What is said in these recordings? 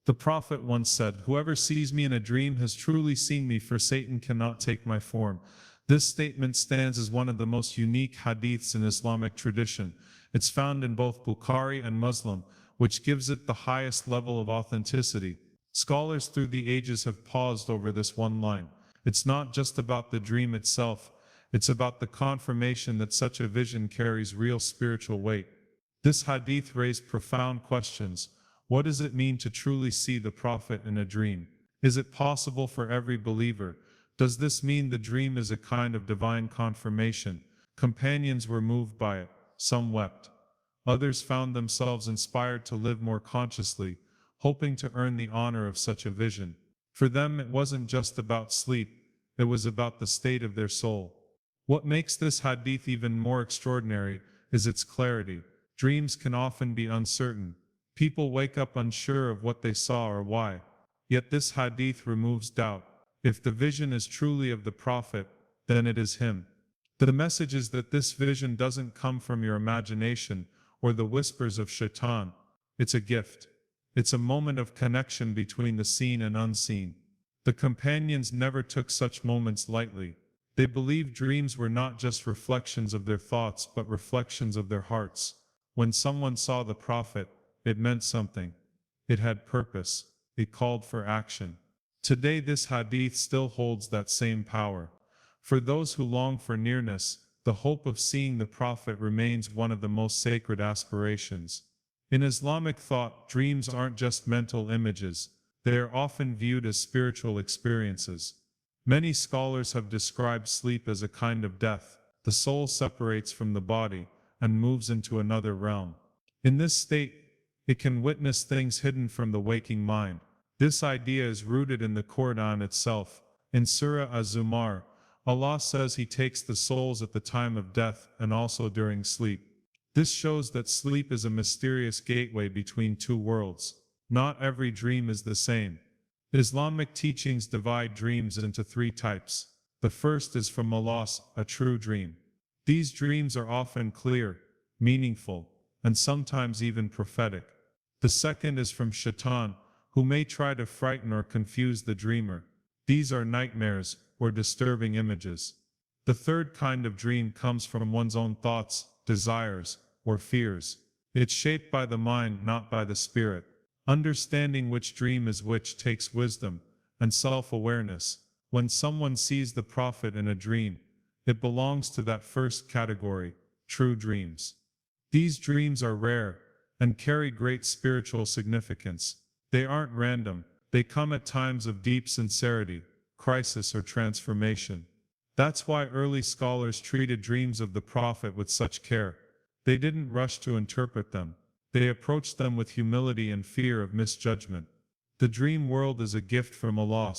The Prophet once said, "Whoever sees me in a dream has truly seen me, for Satan cannot take my form." This statement stands as one of the most unique hadiths in Islamic tradition. It's found in both Bukhari and Muslim, which gives it the highest level of authenticity. Scholars through the ages have paused over this one line. It's not just about the dream itself, it's about the confirmation that such a vision carries real spiritual weight. This hadith raised profound questions. What does it mean to truly see the Prophet in a dream? Is it possible for every believer? Does this mean the dream is a kind of divine confirmation? Companions were moved by it. Some wept. Others found themselves inspired to live more consciously, hoping to earn the honor of such a vision. For them, it wasn't just about sleep, it was about the state of their soul. What makes this hadith even more extraordinary is its clarity. Dreams can often be uncertain. People wake up unsure of what they saw or why. Yet this hadith removes doubt. If the vision is truly of the Prophet, then it is him. The message is that this vision doesn't come from your imagination or the whispers of Shaytan. It's a gift. It's a moment of connection between the seen and unseen. The companions never took such moments lightly. They believed dreams were not just reflections of their thoughts but reflections of their hearts. When someone saw the Prophet, it meant something. It had purpose. It called for action. Today this hadith still holds that same power. For those who long for nearness, the hope of seeing the Prophet remains one of the most sacred aspirations. In Islamic thought, dreams aren't just mental images. They are often viewed as spiritual experiences. Many scholars have described sleep as a kind of death. The soul separates from the body and moves into another realm. In this state, it can witness things hidden from the waking mind. This idea is rooted in the Quran itself. In Surah Az-Zumar, Allah says He takes the souls at the time of death and also during sleep. This shows that sleep is a mysterious gateway between two worlds. Not every dream is the same. Islamic teachings divide dreams into three types. The first is from Allah, a true dream. These dreams are often clear, meaningful, and sometimes even prophetic. The second is from Shaytan, who may try to frighten or confuse the dreamer. These are nightmares or disturbing images. The third kind of dream comes from one's own thoughts, desires, or fears. It's shaped by the mind, not by the spirit. Understanding which dream is which takes wisdom and self-awareness. When someone sees the Prophet in a dream, it belongs to that first category, true dreams. These dreams are rare and carry great spiritual significance. They aren't random. They come at times of deep sincerity, crisis, or transformation. That's why early scholars treated dreams of the Prophet with such care. They didn't rush to interpret them. They approached them with humility and fear of misjudgment. The dream world is a gift from Allah.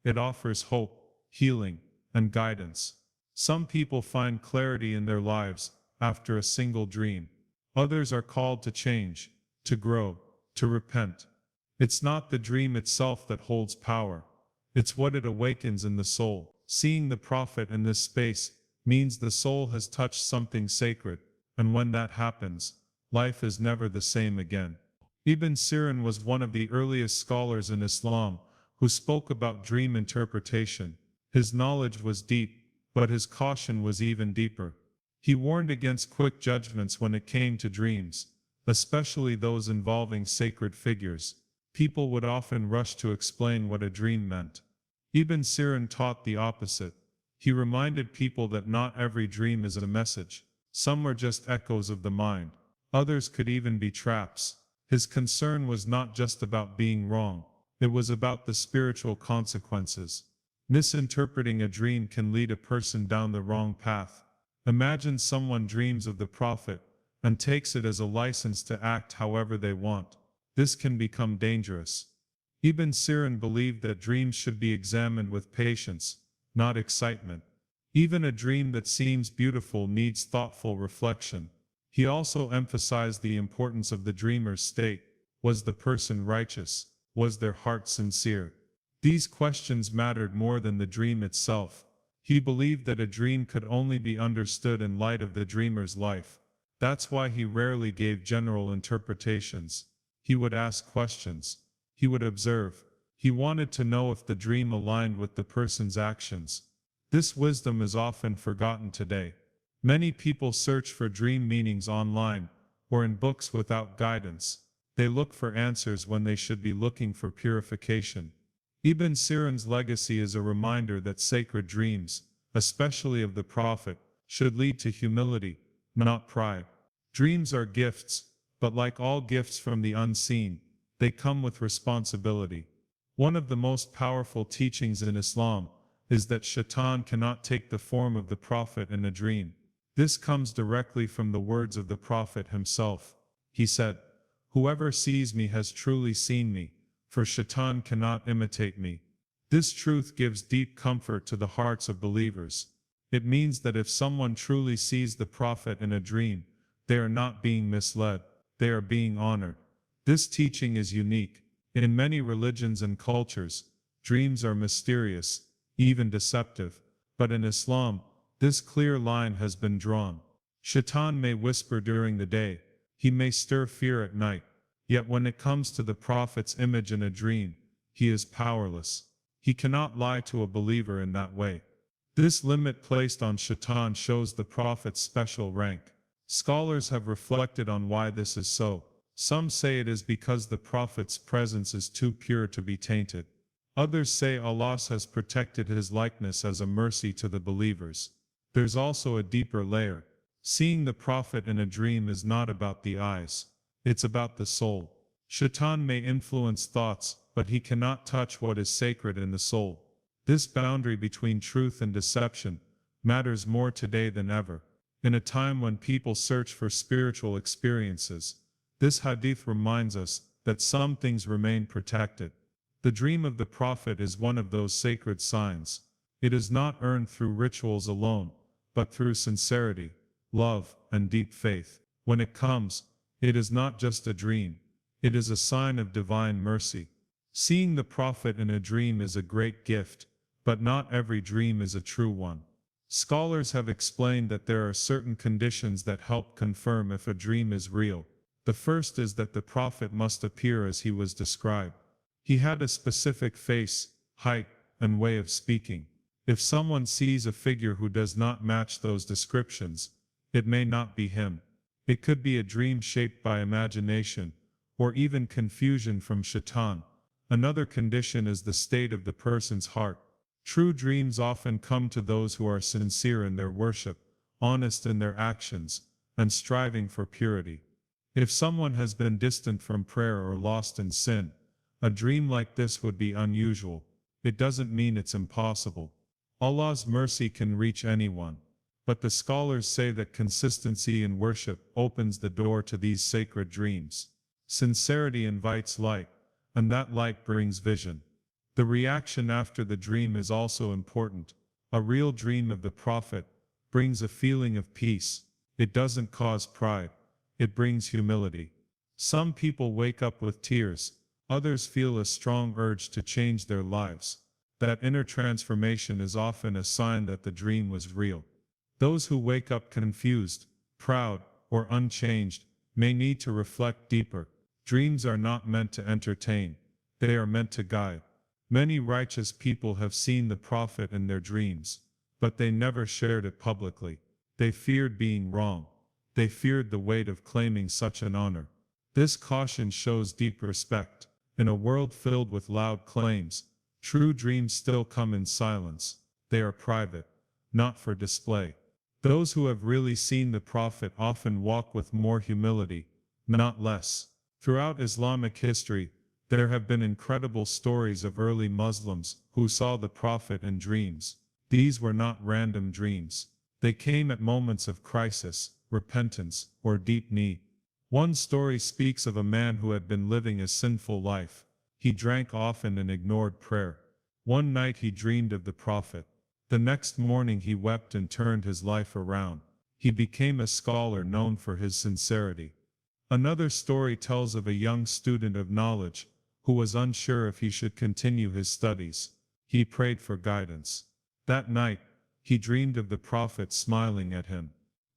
It offers hope, healing, and guidance. Some people find clarity in their lives after a single dream. Others are called to change, to grow, to repent. It's not the dream itself that holds power. It's what it awakens in the soul. Seeing the Prophet in this space means the soul has touched something sacred, and when that happens, life is never the same again. Ibn Sirin was one of the earliest scholars in Islam who spoke about dream interpretation. His knowledge was deep, but his caution was even deeper. He warned against quick judgments when it came to dreams, especially those involving sacred figures. People would often rush to explain what a dream meant. Ibn Sirin taught the opposite. He reminded people that not every dream is a message. Some are just echoes of the mind. Others could even be traps. His concern was not just about being wrong. It was about the spiritual consequences. Misinterpreting a dream can lead a person down the wrong path. Imagine someone dreams of the Prophet and takes it as a license to act however they want. This can become dangerous. Ibn Sirin believed that dreams should be examined with patience, not excitement. Even a dream that seems beautiful needs thoughtful reflection. He also emphasized the importance of the dreamer's state. Was the person righteous? Was their heart sincere? These questions mattered more than the dream itself. He believed that a dream could only be understood in light of the dreamer's life. That's why he rarely gave general interpretations. He would ask questions. he would observe. He wanted to know if the dream aligned with the person's actions. This wisdom is often forgotten today. Many people search for dream meanings online or in books without guidance. They look for answers when they should be looking for purification. Ibn Sirin's legacy is a reminder that sacred dreams, especially of the Prophet, should lead to humility, not pride. Dreams are gifts, but like all gifts from the unseen, they come with responsibility. One of the most powerful teachings in Islam is that Shaytan cannot take the form of the Prophet in a dream. This comes directly from the words of the Prophet himself. He said, "Whoever sees me has truly seen me, for Shaytan cannot imitate me." This truth gives deep comfort to the hearts of believers. It means that if someone truly sees the Prophet in a dream, they are not being misled, they are being honored. This teaching is unique. In many religions and cultures, dreams are mysterious, even deceptive, but in Islam, this clear line has been drawn. Shaitan may whisper during the day, he may stir fear at night, yet when it comes to the Prophet's image in a dream, he is powerless. He cannot lie to a believer in that way. This limit placed on Shaitan shows the Prophet's special rank. Scholars have reflected on why this is so. Some say it is because the Prophet's presence is too pure to be tainted. Others say Allah has protected his likeness as a mercy to the believers. There's also a deeper layer. Seeing the Prophet in a dream is not about the eyes. It's about the soul. Shaitan may influence thoughts, but he cannot touch what is sacred in the soul. This boundary between truth and deception matters more today than ever. In a time when people search for spiritual experiences, this hadith reminds us that some things remain protected. The dream of the Prophet is one of those sacred signs. It is not earned through rituals alone, but through sincerity, love, and deep faith. When it comes, it is not just a dream. It is a sign of divine mercy. Seeing the Prophet in a dream is a great gift, but not every dream is a true one. Scholars have explained that there are certain conditions that help confirm if a dream is real. The first is that the Prophet must appear as he was described. He had a specific face, height, and way of speaking. If someone sees a figure who does not match those descriptions, it may not be him. It could be a dream shaped by imagination, or even confusion from Shaitan. Another condition is the state of the person's heart. True dreams often come to those who are sincere in their worship, honest in their actions, and striving for purity. If someone has been distant from prayer or lost in sin, a dream like this would be unusual. It doesn't mean it's impossible. Allah's mercy can reach anyone. But the scholars say that consistency in worship opens the door to these sacred dreams. Sincerity invites light, and that light brings vision. The reaction after the dream is also important. A real dream of the Prophet brings a feeling of peace. It doesn't cause pride. It brings humility. Some people wake up with tears. Others feel a strong urge to change their lives. That inner transformation is often a sign that the dream was real. Those who wake up confused, proud, or unchanged may need to reflect deeper. Dreams are not meant to entertain. They are meant to guide. Many righteous people have seen the Prophet in their dreams, but they never shared it publicly. They feared being wrong. They feared the weight of claiming such an honor. This caution shows deep respect. In a world filled with loud claims, true dreams still come in silence. They are private, not for display. Those who have really seen the Prophet often walk with more humility, not less. Throughout Islamic history, there have been incredible stories of early Muslims who saw the Prophet in dreams. These were not random dreams. They came at moments of crisis, repentance, or deep need. One story speaks of a man who had been living a sinful life. He drank often and ignored prayer. One night he dreamed of the Prophet. The next morning he wept and turned his life around. He became a scholar known for his sincerity. Another story tells of a young student of knowledge who was unsure if he should continue his studies. He prayed for guidance. That night, he dreamed of the Prophet smiling at him.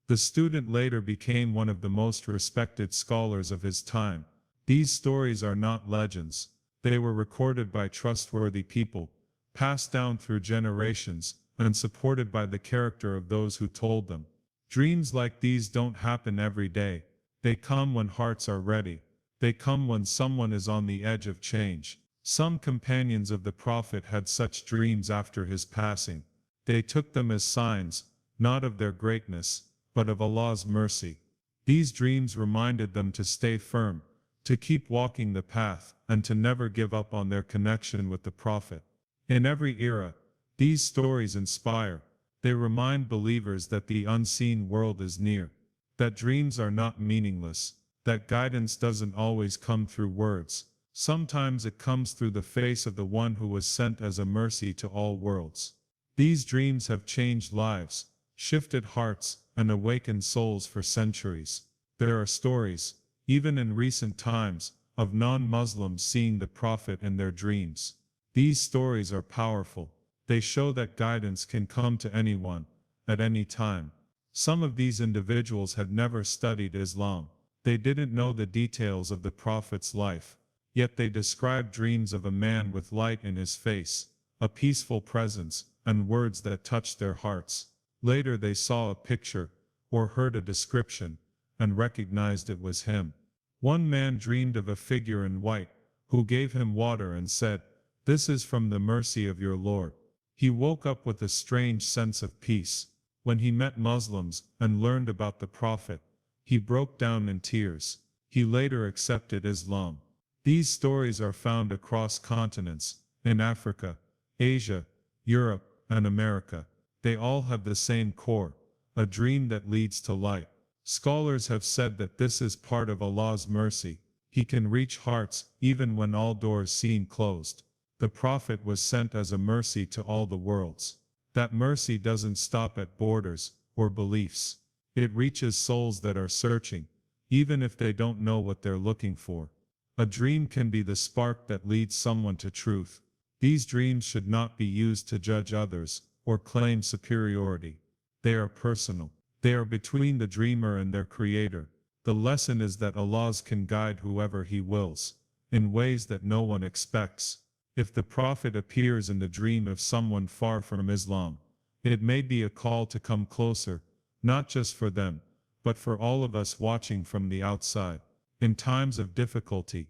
The student later became one of the most respected scholars of his time. These stories are not legends. They were recorded by trustworthy people, passed down through generations, and supported by the character of those who told them. Dreams like these don't happen every day. They come when hearts are ready. They come when someone is on the edge of change. Some companions of the Prophet had such dreams after his passing. They took them as signs, not of their greatness, but of Allah's mercy. These dreams reminded them to stay firm, to keep walking the path, and to never give up on their connection with the Prophet. In every era, these stories inspire. They remind believers that the unseen world is near, that dreams are not meaningless, that guidance doesn't always come through words. Sometimes it comes through the face of the one who was sent as a mercy to all worlds. These dreams have changed lives, shifted hearts, and awakened souls for centuries. There are stories, even in recent times, of non-Muslims seeing the Prophet in their dreams. These stories are powerful. They show that guidance can come to anyone, at any time. Some of these individuals had never studied Islam. They didn't know the details of the Prophet's life, yet they described dreams of a man with light in his face, a peaceful presence, and words that touched their hearts. Later they saw a picture, or heard a description, and recognized it was him. One man dreamed of a figure in white, who gave him water and said, "This is from the mercy of your Lord." He woke up with a strange sense of peace. When he met Muslims and learned about the Prophet, he broke down in tears. He later accepted Islam. These stories are found across continents, in Africa, Asia, Europe, and America. They all have the same core, a dream that leads to light. Scholars have said that this is part of Allah's mercy. He can reach hearts even when all doors seem closed. The Prophet was sent as a mercy to all the worlds. That mercy doesn't stop at borders or beliefs. It reaches souls that are searching, even if they don't know what they're looking for. A dream can be the spark that leads someone to truth. These dreams should not be used to judge others or claim superiority. They are personal. They are between the dreamer and their creator. The lesson is that Allah can guide whoever He wills, in ways that no one expects. If the Prophet appears in the dream of someone far from Islam, it may be a call to come closer, not just for them, but for all of us watching from the outside. In times of difficulty,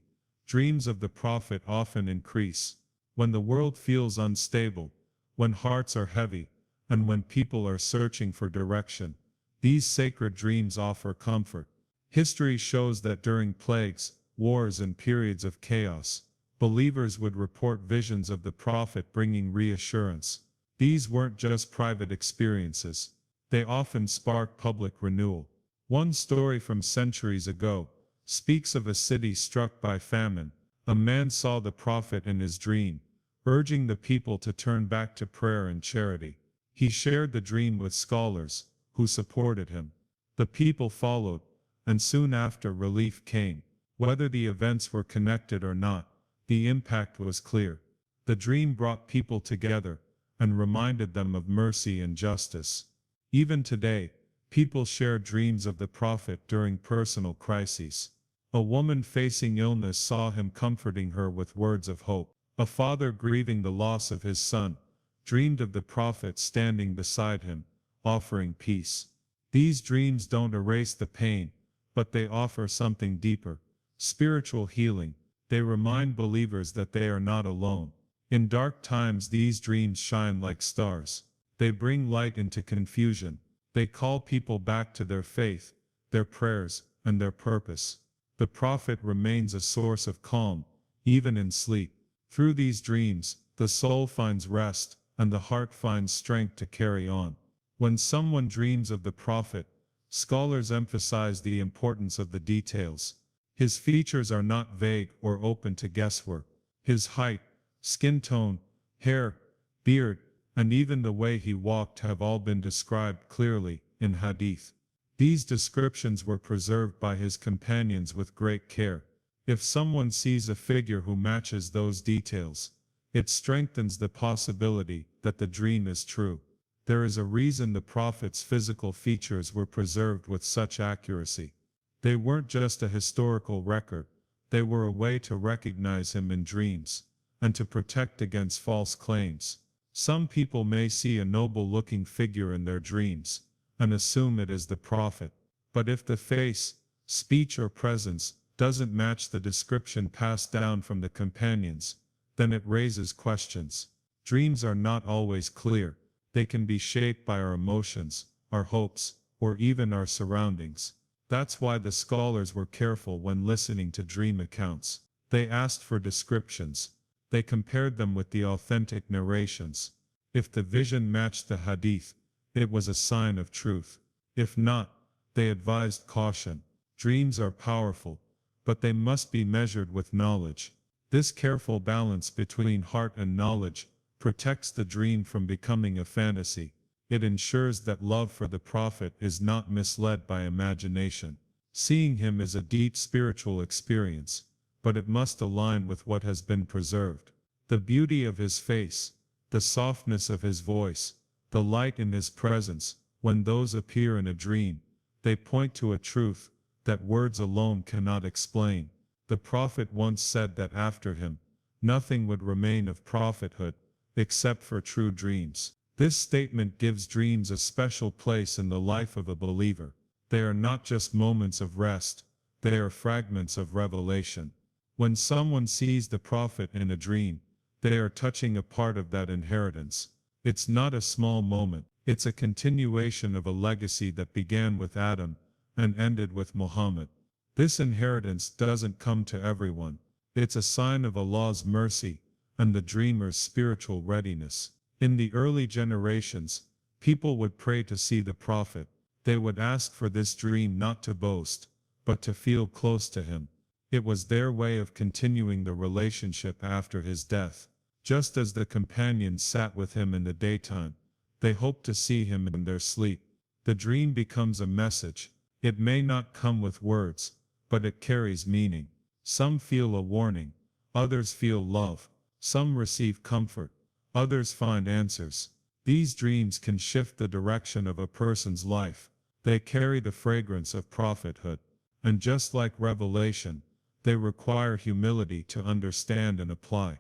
dreams of the Prophet often increase. When the world feels unstable, when hearts are heavy, and when people are searching for direction, these sacred dreams offer comfort. History shows that during plagues, wars, and periods of chaos, believers would report visions of the Prophet bringing reassurance. These weren't just private experiences. They often sparked public renewal. One story from centuries ago speaks of a city struck by famine. A man saw the Prophet in his dream, urging the people to turn back to prayer and charity. He shared the dream with scholars, who supported him. The people followed, and soon after relief came. Whether the events were connected or not, the impact was clear. The dream brought people together, and reminded them of mercy and justice. Even today, people share dreams of the Prophet during personal crises. A woman facing illness saw him comforting her with words of hope. A father grieving the loss of his son dreamed of the Prophet standing beside him, offering peace. These dreams don't erase the pain, but they offer something deeper, spiritual healing. They remind believers that they are not alone. In dark times, these dreams shine like stars. They bring light into confusion. They call people back to their faith, their prayers, and their purpose. The Prophet remains a source of calm, even in sleep. Through these dreams, the soul finds rest, and the heart finds strength to carry on. When someone dreams of the Prophet, scholars emphasize the importance of the details. His features are not vague or open to guesswork. His height, skin tone, hair, beard, and even the way he walked have all been described clearly in hadith. These descriptions were preserved by his companions with great care. If someone sees a figure who matches those details, it strengthens the possibility that the dream is true. There is a reason the Prophet's physical features were preserved with such accuracy. They weren't just a historical record, They were a way to recognize him in dreams, and to protect against false claims. Some people may see a noble-looking figure in their dreams, and assume it is the prophet. But if the face, speech or presence doesn't match the description passed down from the companions, then it raises questions. Dreams are not always clear. They can be shaped by our emotions, our hopes, or even our surroundings. That's why the scholars were careful when listening to dream accounts. They asked for descriptions. They compared them with the authentic narrations. If the vision matched the hadith, it was a sign of truth. If not, they advised caution. Dreams are powerful, but they must be measured with knowledge. This careful balance between heart and knowledge protects the dream from becoming a fantasy. It ensures that love for the prophet is not misled by imagination. Seeing him is a deep spiritual experience, but it must align with what has been preserved. The beauty of his face, the softness of his voice, the light in his presence, when those appear in a dream, they point to a truth that words alone cannot explain. The prophet once said that after him, nothing would remain of prophethood, except for true dreams. This statement gives dreams a special place in the life of a believer. They are not just moments of rest, they are fragments of revelation. When someone sees the prophet in a dream, they are touching a part of that inheritance. It's not a small moment, it's a continuation of a legacy that began with Adam and ended with Muhammad. This inheritance doesn't come to everyone. It's a sign of Allah's mercy and the dreamer's spiritual readiness. In the early generations, people would pray to see the prophet. They would ask for this dream not to boast, but to feel close to him. It was their way of continuing the relationship after his death. Just as the companions sat with him in the daytime, they hoped to see him in their sleep. The dream becomes a message. It may not come with words, but it carries meaning. Some feel a warning, others feel love, some receive comfort, others find answers. These dreams can shift the direction of a person's life. They carry the fragrance of prophethood, and just like revelation, they require humility to understand and apply.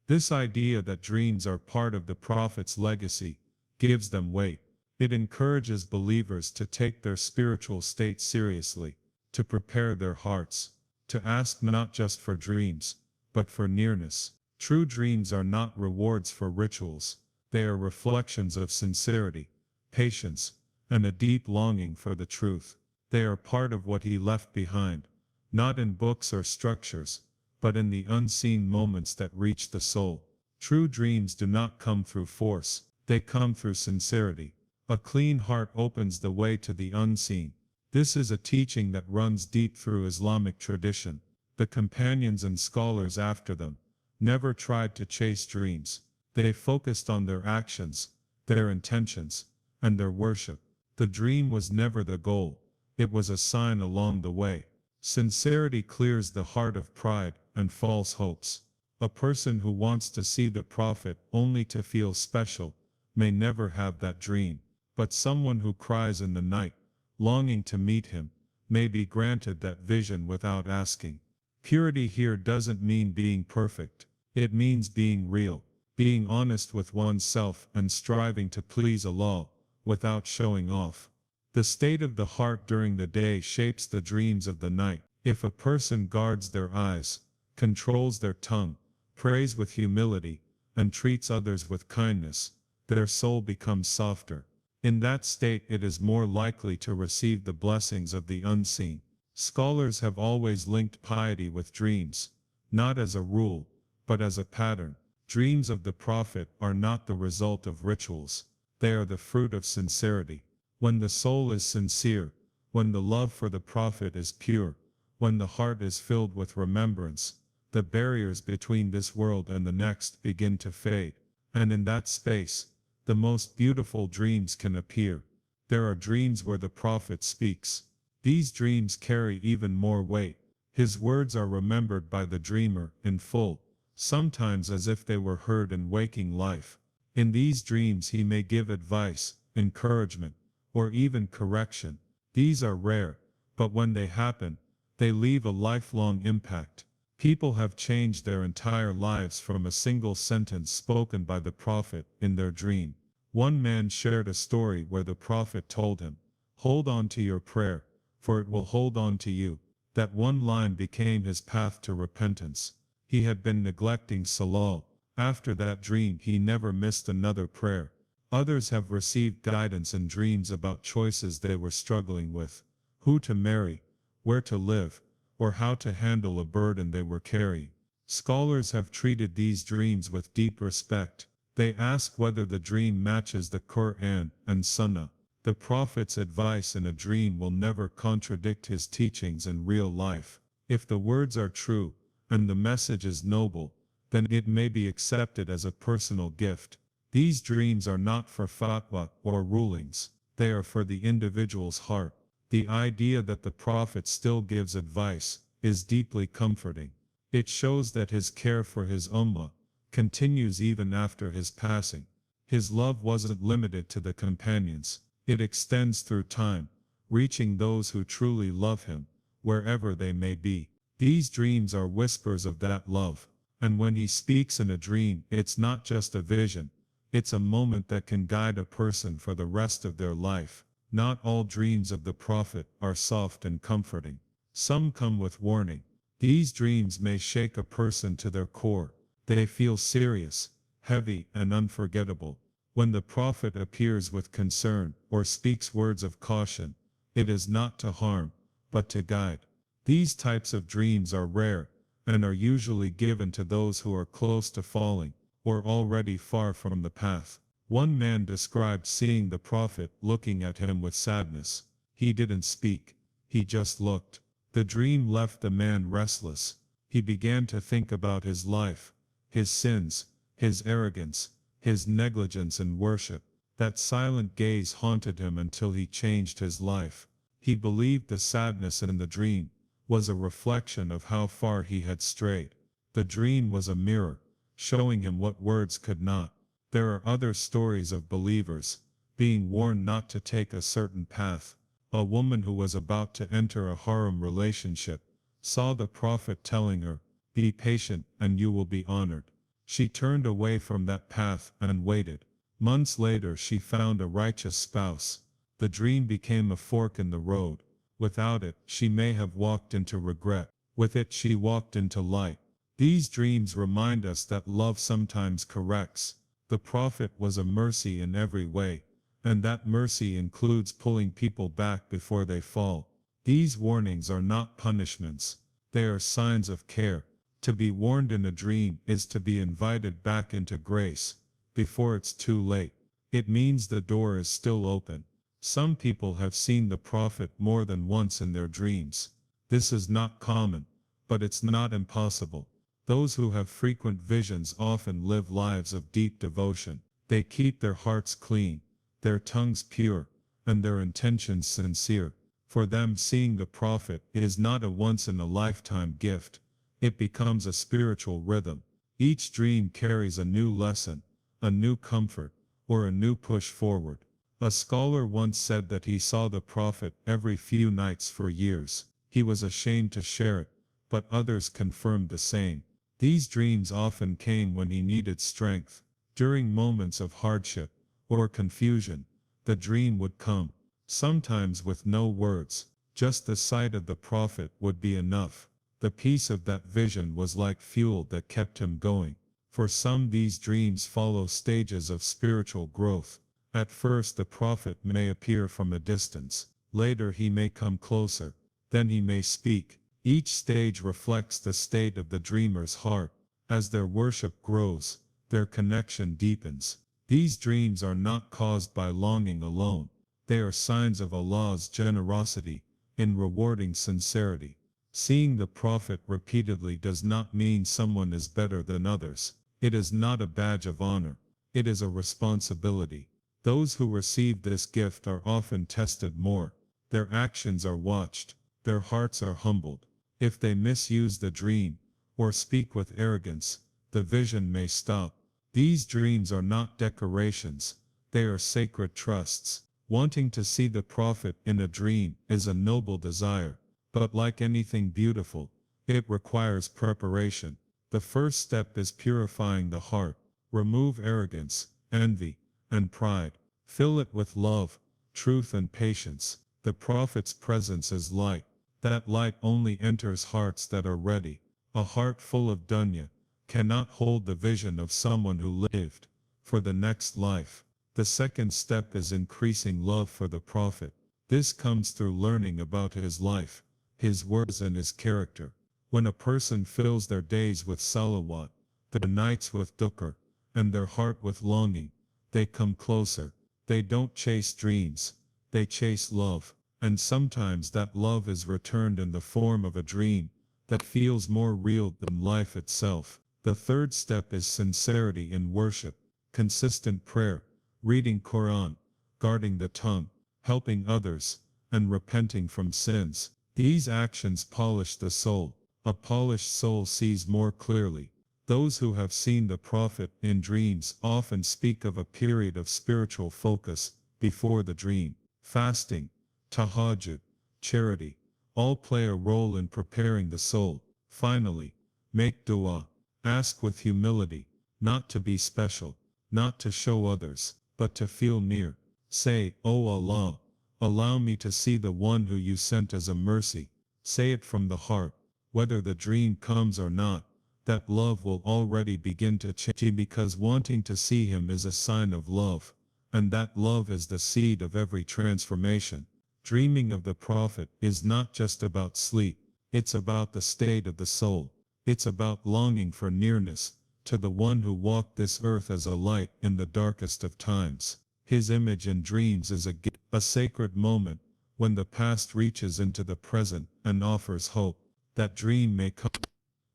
This idea that dreams are part of the prophet's legacy gives them weight. It encourages believers to take their spiritual state seriously, to prepare their hearts, to ask not just for dreams, but for nearness. True dreams are not rewards for rituals. They are reflections of sincerity, patience, and a deep longing for the truth. They are part of what he left behind, not in books or structures, but in the unseen moments that reach the soul. True dreams do not come through force, they come through sincerity. A clean heart opens the way to the unseen. This is a teaching that runs deep through Islamic tradition. The companions and scholars after them never tried to chase dreams. They focused on their actions, their intentions, and their worship. The dream was never the goal. It was a sign along the way. Sincerity clears the heart of pride and false hopes. A person who wants to see the prophet only to feel special may never have that dream. But someone who cries in the night, longing to meet him, may be granted that vision without asking. Purity here doesn't mean being perfect. It means being real, being honest with oneself and striving to please Allah without showing off. The state of the heart during the day shapes the dreams of the night. If a person guards their eyes, controls their tongue, prays with humility, and treats others with kindness, their soul becomes softer. In that state it is more likely to receive the blessings of the unseen. Scholars have always linked piety with dreams, not as a rule, but as a pattern. Dreams of the prophet are not the result of rituals. They are the fruit of sincerity. When the soul is sincere, when the love for the prophet is pure, when the heart is filled with remembrance, the barriers between this world and the next begin to fade. And in that space, the most beautiful dreams can appear. There are dreams where the prophet speaks. These dreams carry even more weight. His words are remembered by the dreamer in full, sometimes as if they were heard in waking life. In these dreams he may give advice, encouragement, or even correction. These are rare, but when they happen, they leave a lifelong impact. People have changed their entire lives from a single sentence spoken by the Prophet in their dream. One man shared a story where the Prophet told him, "Hold on to your prayer, for it will hold on to you." That one line became his path to repentance. He had been neglecting Salah. After that dream he never missed another prayer. Others have received guidance in dreams about choices they were struggling with, who to marry, where to live, or how to handle a burden they were carrying. Scholars have treated these dreams with deep respect. They ask whether the dream matches the Quran and Sunnah. The Prophet's advice in a dream will never contradict his teachings in real life. If the words are true, and the message is noble, then it may be accepted as a personal gift. These dreams are not for fatwa or rulings, they are for the individual's heart. The idea that the Prophet still gives advice is deeply comforting. It shows that his care for his ummah continues even after his passing. His love wasn't limited to the companions, it extends through time, reaching those who truly love him, wherever they may be. These dreams are whispers of that love, and when he speaks in a dream, it's not just a vision, it's a moment that can guide a person for the rest of their life. Not all dreams of the Prophet are soft and comforting. Some come with warning. These dreams may shake a person to their core. They feel serious, heavy, and unforgettable. When the Prophet appears with concern or speaks words of caution, it is not to harm, but to guide. These types of dreams are rare, and are usually given to those who are close to falling, or already far from the path. One man described seeing the Prophet looking at him with sadness. He didn't speak, he just looked. The dream left the man restless. He began to think about his life, his sins, his arrogance, his negligence in worship. That silent gaze haunted him until he changed his life. He believed the sadness in the dream was a reflection of how far he had strayed. The dream was a mirror, showing him what words could not. There are other stories of believers being warned not to take a certain path. A woman who was about to enter a haram relationship saw the Prophet telling her, "Be patient and you will be honored." She turned away from that path and waited. Months later she found a righteous spouse. The dream became a fork in the road. Without it, she may have walked into regret. With it, she walked into light. These dreams remind us that love sometimes corrects. The Prophet was a mercy in every way, and that mercy includes pulling people back before they fall. These warnings are not punishments, they are signs of care. To be warned in a dream is to be invited back into grace, before it's too late. It means the door is still open. Some people have seen the Prophet more than once in their dreams. This is not common, but it's not impossible. Those who have frequent visions often live lives of deep devotion. They keep their hearts clean, their tongues pure, and their intentions sincere. For them, seeing the Prophet is not a once-in-a-lifetime gift. It becomes a spiritual rhythm. Each dream carries a new lesson, a new comfort, or a new push forward. A scholar once said that he saw the Prophet every few nights for years. He was ashamed to share it, but others confirmed the same. These dreams often came when he needed strength. During moments of hardship or confusion, the dream would come, sometimes with no words. Just the sight of the Prophet would be enough. The peace of that vision was like fuel that kept him going. For some, these dreams follow stages of spiritual growth. At first the Prophet may appear from a distance. Later he may come closer. Then he may speak. Each stage reflects the state of the dreamer's heart. As their worship grows, their connection deepens. These dreams are not caused by longing alone. They are signs of Allah's generosity in rewarding sincerity. Seeing the Prophet repeatedly does not mean someone is better than others. It is not a badge of honor. It is a responsibility. Those who receive this gift are often tested more. Their actions are watched. Their hearts are humbled. If they misuse the dream, or speak with arrogance, the vision may stop. These dreams are not decorations. They are sacred trusts. Wanting to see the Prophet in a dream is a noble desire. But like anything beautiful, It requires preparation. The first step is purifying the heart. Remove arrogance, envy, and pride. Fill it with love, truth, and patience. The Prophet's presence is light. That light only enters hearts that are ready. A heart full of dunya cannot hold the vision of someone who lived for the next life. The second step is increasing love for the Prophet. This comes through learning about his life, his words, and his character. When a person fills their days with salawat, their nights with dhikr, and their heart with longing, they come closer. They don't chase dreams, they chase love. And sometimes that love is returned in the form of a dream that feels more real than life itself. The third step is sincerity in worship, consistent prayer, reading Quran, guarding the tongue, helping others, and repenting from sins. These actions polish the soul. A polished soul sees more clearly. Those who have seen the Prophet in dreams often speak of a period of spiritual focus before the dream. Fasting, tahajjud, charity, all play a role in preparing the soul. Finally, make dua. Ask with humility, not to be special, not to show others, but to feel near. Say, O Allah, allow me to see the one who you sent as a mercy. Say it from the heart, whether the dream comes or not. That love will already begin to change, because wanting to see him is a sign of love, and that love is the seed of every transformation. Dreaming of the Prophet is not just about sleep, it's about the state of the soul. It's about longing for nearness to the one who walked this earth as a light in the darkest of times. His image in dreams is a sacred moment when the past reaches into the present and offers hope. That dream may come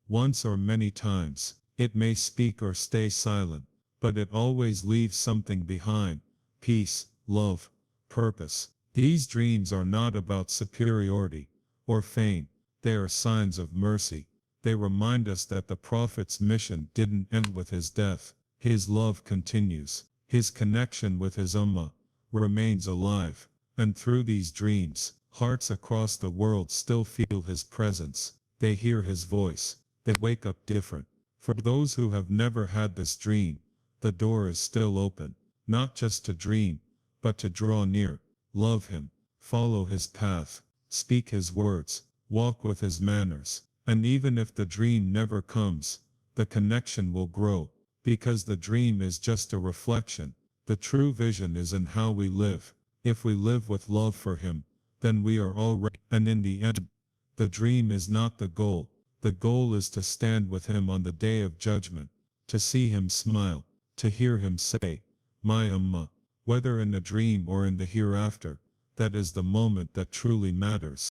once or many times. It may speak or stay silent, but it always leaves something behind: peace, love, purpose. These dreams are not about superiority or fame. They are signs of mercy. They remind us that the Prophet's mission didn't end with his death. His love continues. His connection with his ummah remains alive. And through these dreams, hearts across the world still feel his presence. They hear his voice. They wake up different. For those who have never had this dream, the door is still open, not just to dream, but to draw near. Love him, follow his path, speak his words, walk with his manners. And even if the dream never comes, the connection will grow, because the dream is just a reflection. The true vision is in how we live. If we live with love for him, then we are already. And in the end, the dream is not the goal. The goal is to stand with him on the day of judgment, to see him smile, to hear him say, "My Ummah," whether in a dream or in the hereafter. That is the moment that truly matters.